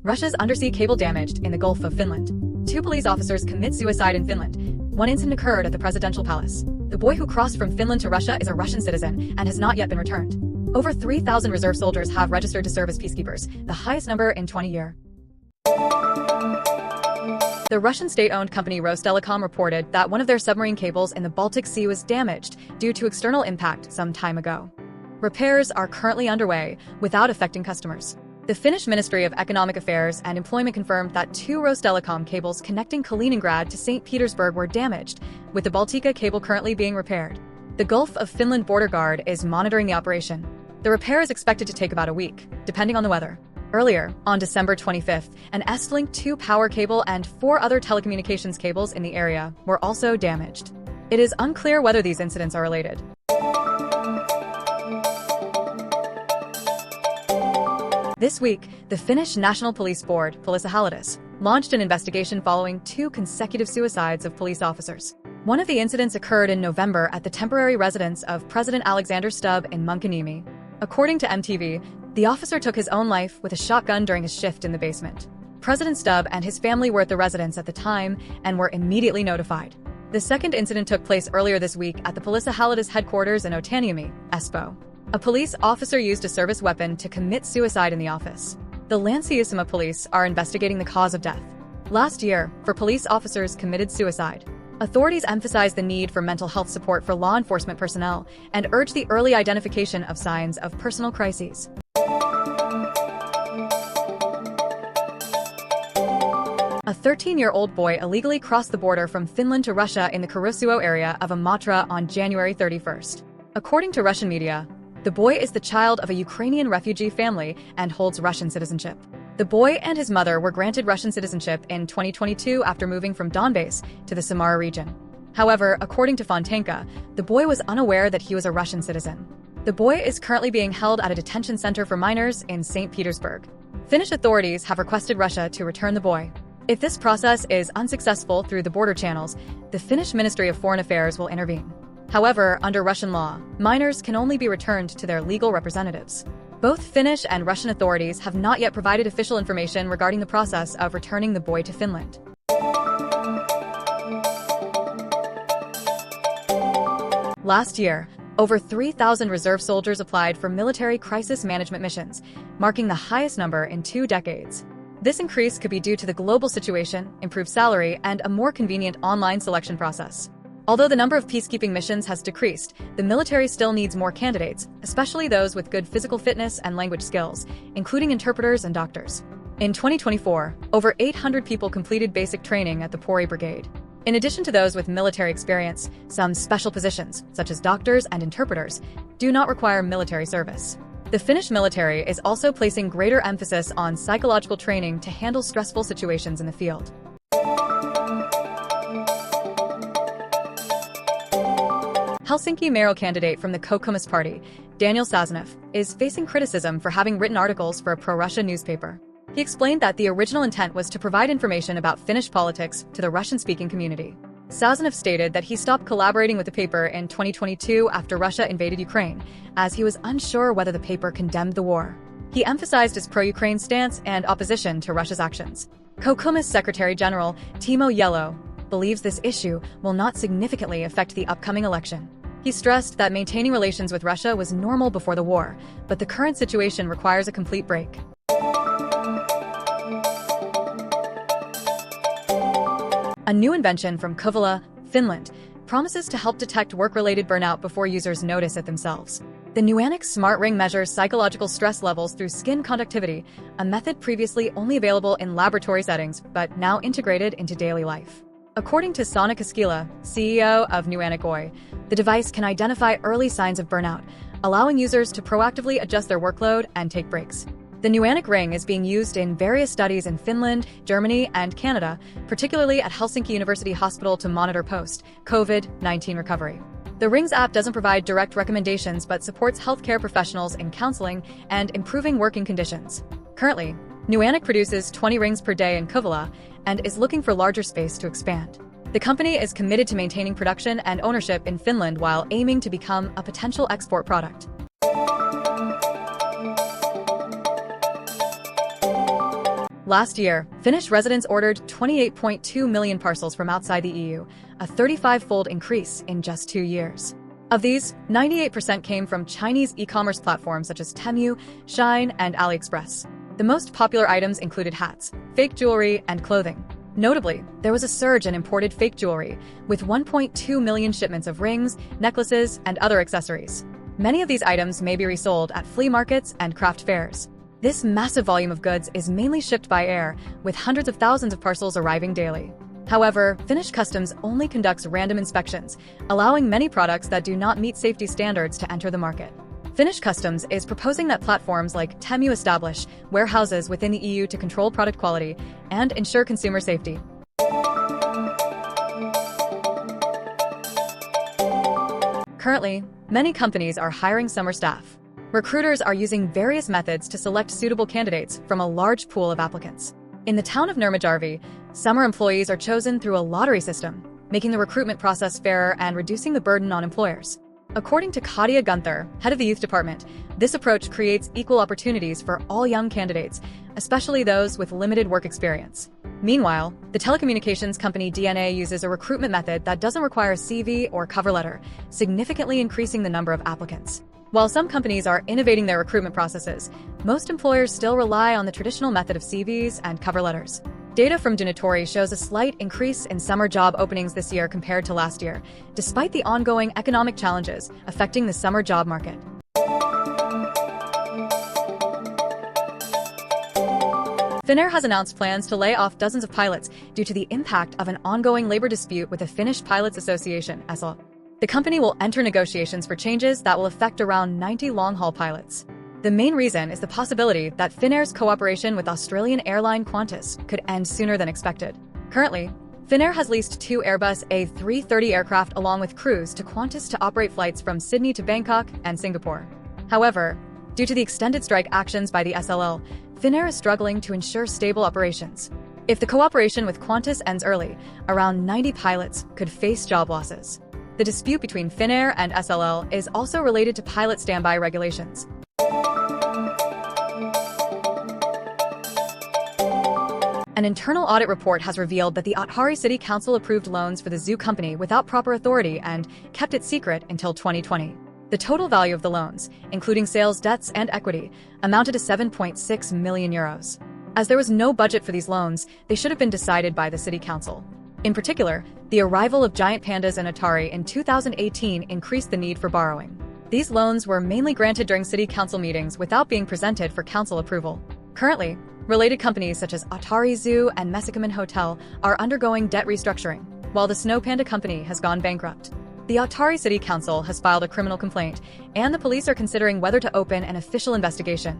Russia's undersea cable damaged in the Gulf of Finland. 2 police officers commit suicide in Finland. One incident occurred at the presidential palace. The boy who crossed from Finland to Russia is a Russian citizen and has not yet been returned. Over 3,000 reserve soldiers have registered to serve as peacekeepers, the highest number in 20 years. The Russian state-owned company Rostelecom reported that one of their submarine cables in the Baltic Sea was damaged due to external impact some time ago. Repairs are currently underway without affecting customers. The Finnish Ministry of Economic Affairs and Employment confirmed that 2 Rostelecom cables connecting Kaliningrad to St. Petersburg were damaged, with the Baltica cable currently being repaired. The Gulf of Finland border guard is monitoring the operation. The repair is expected to take about a week, depending on the weather. Earlier, on December 25th, an Estlink 2 power cable and 4 other telecommunications cables in the area were also damaged. It is unclear whether these incidents are related. This week, the Finnish National Police Board, Poliisihallitus, launched an investigation following 2 consecutive suicides of police officers. One of the incidents occurred in November at the temporary residence of President Alexander Stubb in Munkaniemi. According to MTV, the officer took his own life with a shotgun during his shift in the basement. President Stubb and his family were at the residence at the time and were immediately notified. The second incident took place earlier this week at the Poliisihallitus headquarters in Otaniemi, Espoo. A police officer used a service weapon to commit suicide in the office. The Länsi-Uusimaa police are investigating the cause of death. Last year, 4 police officers committed suicide. Authorities emphasized the need for mental health support for law enforcement personnel and urged the early identification of signs of personal crises. A 13-year-old boy illegally crossed the border from Finland to Russia in the Kuusisto area of Imatra on January 31st. According to Russian media, the boy is the child of a Ukrainian refugee family and holds Russian citizenship. The boy and his mother were granted Russian citizenship in 2022 after moving from Donbas to the Samara region. However, according to Fontanka, the boy was unaware that he was a Russian citizen. The boy is currently being held at a detention center for minors in St. Petersburg. Finnish authorities have requested Russia to return the boy. If this process is unsuccessful through the border channels, the Finnish Ministry of Foreign Affairs will intervene. However, under Russian law, minors can only be returned to their legal representatives. Both Finnish and Russian authorities have not yet provided official information regarding the process of returning the boy to Finland. Last year, over 3,000 reserve soldiers applied for military crisis management missions, marking the highest number in 2 decades. This increase could be due to the global situation, improved salary, and a more convenient online selection process. Although the number of peacekeeping missions has decreased, the military still needs more candidates, especially those with good physical fitness and language skills, including interpreters and doctors. In 2024, over 800 people completed basic training at the Pori Brigade. In addition to those with military experience, some special positions, such as doctors and interpreters, do not require military service. The Finnish military is also placing greater emphasis on psychological training to handle stressful situations in the field. Helsinki mayoral candidate from the Kokoomus party, Daniel Sazonov, is facing criticism for having written articles for a pro-Russia newspaper. He explained that the original intent was to provide information about Finnish politics to the Russian-speaking community. Sazonov stated that he stopped collaborating with the paper in 2022 after Russia invaded Ukraine, as he was unsure whether the paper condemned the war. He emphasized his pro-Ukraine stance and opposition to Russia's actions. Kokoomus Secretary General Temu believes this issue will not significantly affect the upcoming election. He stressed that maintaining relations with Russia was normal before the war, but the current situation requires a complete break. A new invention from Kouvola, Finland, promises to help detect work-related burnout before users notice it themselves. The Nuanic smart ring measures psychological stress levels through skin conductivity, a method previously only available in laboratory settings but now integrated into daily life. According to Sanna Kaskila, CEO of Nuanic Oy, the device can identify early signs of burnout, allowing users to proactively adjust their workload and take breaks. The Nuanic ring is being used in various studies in Finland, Germany, and Canada, particularly at Helsinki University Hospital to monitor post-COVID-19 recovery. The Rings app doesn't provide direct recommendations but supports healthcare professionals in counseling and improving working conditions. Currently, Nuanic produces 20 rings per day in Kouvola and is looking for larger space to expand. The company is committed to maintaining production and ownership in Finland while aiming to become a potential export product. Last year, Finnish residents ordered 28.2 million parcels from outside the EU, a 35-fold increase in just 2 years. Of these, 98% came from Chinese e-commerce platforms such as Temu, Shein, and AliExpress. The most popular items included hats, fake jewelry, and clothing. Notably, there was a surge in imported fake jewelry, with 1.2 million shipments of rings, necklaces, and other accessories. Many of these items may be resold at flea markets and craft fairs. This massive volume of goods is mainly shipped by air, with hundreds of thousands of parcels arriving daily. However, Finnish customs only conducts random inspections, allowing many products that do not meet safety standards to enter the market. Finnish customs is proposing that platforms like Temu establish warehouses within the EU to control product quality and ensure consumer safety. Currently, many companies are hiring summer staff. Recruiters are using various methods to select suitable candidates from a large pool of applicants. In the town of Nurmijärvi, summer employees are chosen through a lottery system, making the recruitment process fairer and reducing the burden on employers. According to Kadia Gunther, head of the youth department, this approach creates equal opportunities for all young candidates, especially those with limited work experience. Meanwhile, the telecommunications company DNA uses a recruitment method that doesn't require a CV or cover letter, significantly increasing the number of applicants. While some companies are innovating their recruitment processes, most employers still rely on the traditional method of CVs and cover letters. Data from Dunatori shows a slight increase in summer job openings this year compared to last year, despite the ongoing economic challenges affecting the summer job market. Finnair has announced plans to lay off dozens of pilots due to the impact of an ongoing labor dispute with the Finnish Pilots Association, SL. The company will enter negotiations for changes that will affect around 90 long-haul pilots. The main reason is the possibility that Finnair's cooperation with Australian airline Qantas could end sooner than expected. Currently, Finnair has leased 2 Airbus A330 aircraft along with crews to Qantas to operate flights from Sydney to Bangkok and Singapore. However, due to the extended strike actions by the SLL, Finnair is struggling to ensure stable operations. If the cooperation with Qantas ends early, around 90 pilots could face job losses. The dispute between Finnair and SLL is also related to pilot standby regulations. An internal audit report has revealed that the Ottari City Council approved loans for the zoo company without proper authority and kept it secret until 2020. The total value of the loans, including sales, debts, and equity, amounted to 7.6 million euros. As there was no budget for these loans, they should have been decided by the City Council. In particular, the arrival of giant pandas in Ottari in 2018 increased the need for borrowing. These loans were mainly granted during City Council meetings without being presented for Council approval. Currently, related companies such as Ottari Zoo and Mesikamen Hotel are undergoing debt restructuring, while the Snow Panda Company has gone bankrupt. The Ottari City Council has filed a criminal complaint, and the police are considering whether to open an official investigation.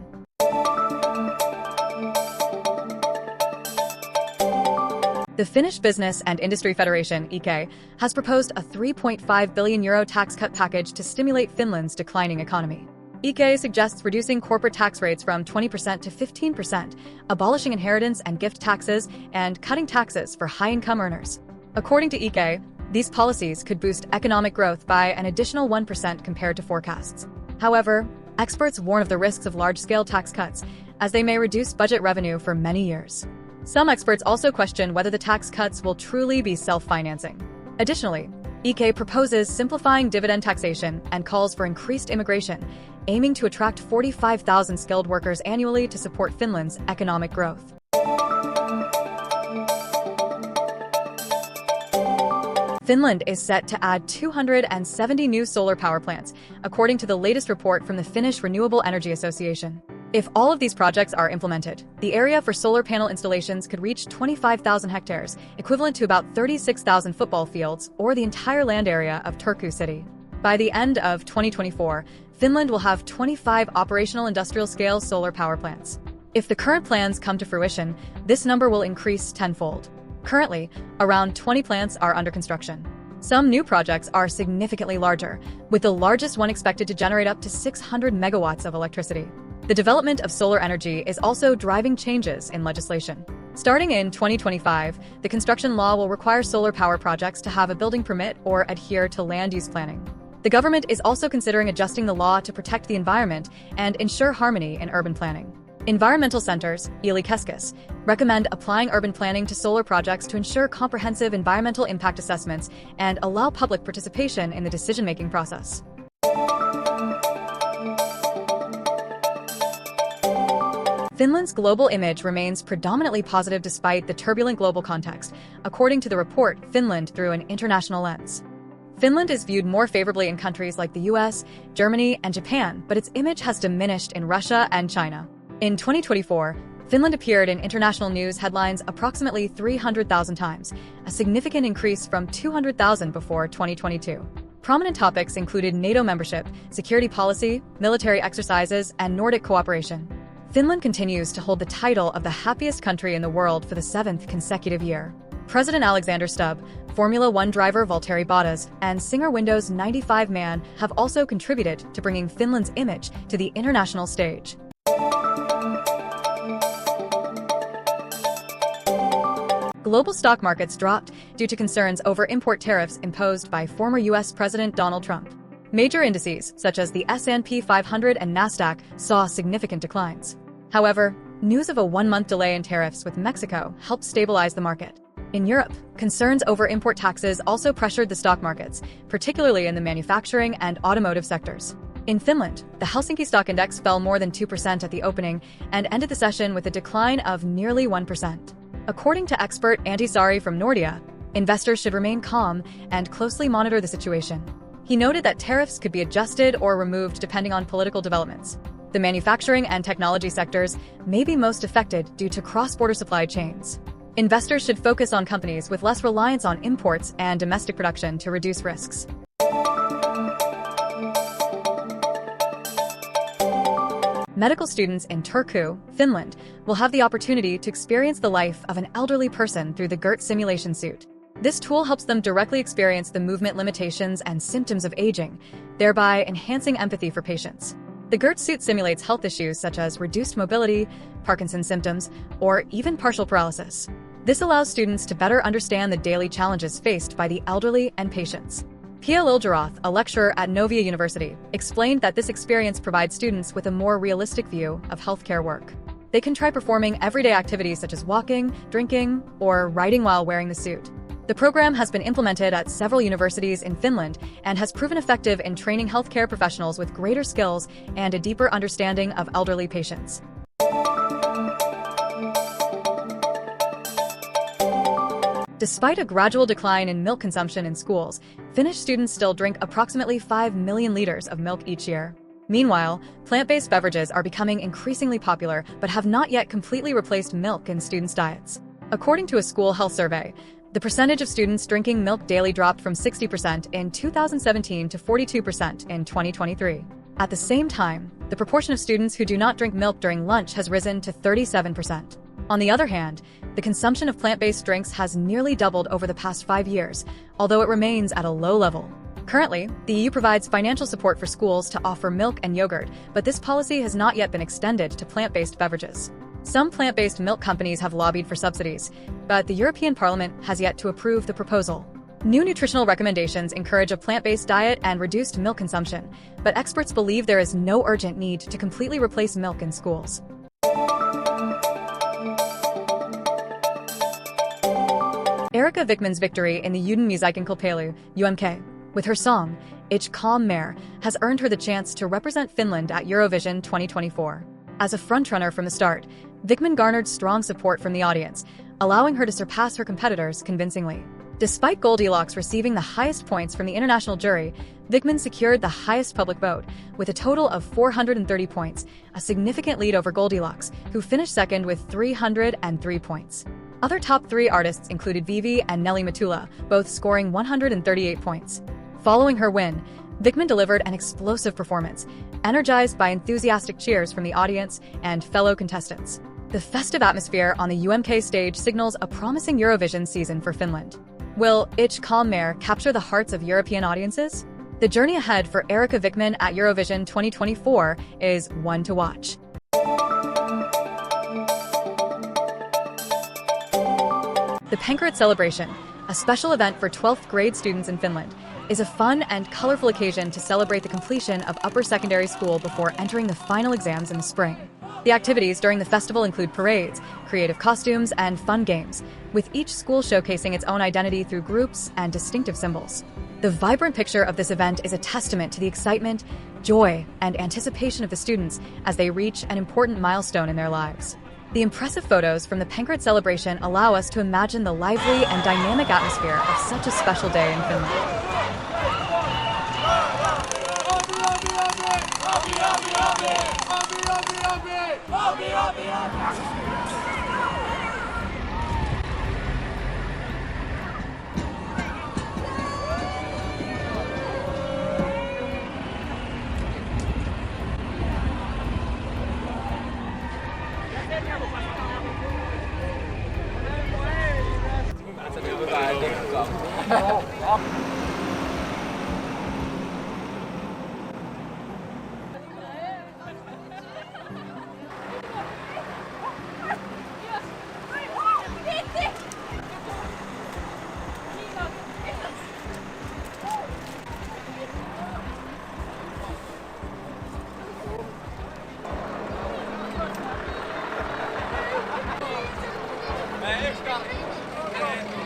The Finnish Business and Industry Federation, IKE, has proposed a 3.5 billion euro tax cut package to stimulate Finland's declining economy. IKE suggests reducing corporate tax rates from 20% to 15%, abolishing inheritance and gift taxes, and cutting taxes for high-income earners. According to IKE, these policies could boost economic growth by an additional 1% compared to forecasts. However, experts warn of the risks of large-scale tax cuts, as they may reduce budget revenue for many years. Some experts also question whether the tax cuts will truly be self-financing. Additionally, IKE proposes simplifying dividend taxation and calls for increased immigration, aiming to attract 45,000 skilled workers annually to support Finland's economic growth. Finland is set to add 270 new solar power plants, according to the latest report from the Finnish Renewable Energy Association. If all of these projects are implemented, the area for solar panel installations could reach 25,000 hectares, equivalent to about 36,000 football fields, or the entire land area of Turku City. By the end of 2024, Finland will have 25 operational industrial-scale solar power plants. If the current plans come to fruition, this number will increase tenfold. Currently, around 20 plants are under construction. Some new projects are significantly larger, with the largest one expected to generate up to 600 megawatts of electricity. The development of solar energy is also driving changes in legislation. Starting in 2025, the construction law will require solar power projects to have a building permit or adhere to land use planning. The government is also considering adjusting the law to protect the environment and ensure harmony in urban planning. Environmental centers, recommend applying urban planning to solar projects to ensure comprehensive environmental impact assessments and allow public participation in the decision-making process. Finland's global image remains predominantly positive despite the turbulent global context, according to the report Finland Through an International Lens. Finland is viewed more favorably in countries like the US, Germany, and Japan, but its image has diminished in Russia and China. In 2024, Finland appeared in international news headlines approximately 300,000 times, a significant increase from 200,000 before 2022. Prominent topics included NATO membership, security policy, military exercises, and Nordic cooperation. Finland continues to hold the title of the happiest country in the world for the 7th consecutive year. President Alexander Stubb, Formula One driver Valtteri Bottas, and singer Windows 95 Man have also contributed to bringing Finland's image to the international stage. Global stock markets dropped due to concerns over import tariffs imposed by former U.S. President Donald Trump. Major indices, such as the S&P 500 and Nasdaq, saw significant declines. However, news of a one-month delay in tariffs with Mexico helped stabilize the market. In Europe, concerns over import taxes also pressured the stock markets, particularly in the manufacturing and automotive sectors. In Finland, the Helsinki stock index fell more than 2% at the opening and ended the session with a decline of nearly 1%. According to expert Antti Saari from Nordea, investors should remain calm and closely monitor the situation. He noted that tariffs could be adjusted or removed depending on political developments. The manufacturing and technology sectors may be most affected due to cross-border supply chains. Investors should focus on companies with less reliance on imports and domestic production to reduce risks. Medical students in Turku, Finland, will have the opportunity to experience the life of an elderly person through the GERT simulation suit. This tool helps them directly experience the movement limitations and symptoms of aging, thereby enhancing empathy for patients. The GERT suit simulates health issues such as reduced mobility, Parkinson's symptoms, or even partial paralysis. This allows students to better understand the daily challenges faced by the elderly and patients. Pia Liljeroth, a lecturer at Novia University, explained that this experience provides students with a more realistic view of healthcare work. They can try performing everyday activities such as walking, drinking, or writing while wearing the suit. The program has been implemented at several universities in Finland and has proven effective in training healthcare professionals with greater skills and a deeper understanding of elderly patients. Despite a gradual decline in milk consumption in schools, Finnish students still drink approximately 5 million liters of milk each year. Meanwhile, plant-based beverages are becoming increasingly popular but have not yet completely replaced milk in students' diets. According to a school health survey, the percentage of students drinking milk daily dropped from 60% in 2017 to 42% in 2023. At the same time, the proportion of students who do not drink milk during lunch has risen to 37%. On the other hand, the consumption of plant-based drinks has nearly doubled over the past 5 years, although it remains at a low level. Currently, the EU provides financial support for schools to offer milk and yogurt, but this policy has not yet been extended to plant-based beverages. Some plant-based milk companies have lobbied for subsidies, but the European Parliament has yet to approve the proposal. New nutritional recommendations encourage a plant-based diet and reduced milk consumption, but experts believe there is no urgent need to completely replace milk in schools. Erika Vikman's victory in the Uden Musiikinkilpailu, UMK, with her song, Ich Kom Mer, has earned her the chance to represent Finland at Eurovision 2024. As a frontrunner from the start, Vikman garnered strong support from the audience, allowing her to surpass her competitors convincingly. Despite Goldilocks receiving the highest points from the international jury, Vikman secured the highest public vote, with a total of 430 points, a significant lead over Goldilocks, who finished second with 303 points. Other top 3 artists included Vivi and Nelly Matula, both scoring 138 points. Following her win, Vikman delivered an explosive performance, energized by enthusiastic cheers from the audience and fellow contestants. The festive atmosphere on the UMK stage signals a promising Eurovision season for Finland. Will Ich Kom Mer capture the hearts of European audiences? The journey ahead for Erika Vikman at Eurovision 2024 is one to watch. The Penkarit Celebration, a special event for 12th grade students in Finland, is a fun and colorful occasion to celebrate the completion of upper secondary school before entering the final exams in the spring. The activities during the festival include parades, creative costumes, and fun games, with each school showcasing its own identity through groups and distinctive symbols. The vibrant picture of this event is a testament to the excitement, joy, and anticipation of the students as they reach an important milestone in their lives. The impressive photos from the Pankrat celebration allow us to imagine the lively and dynamic atmosphere of such a special day in Finland. Nee, ik kan.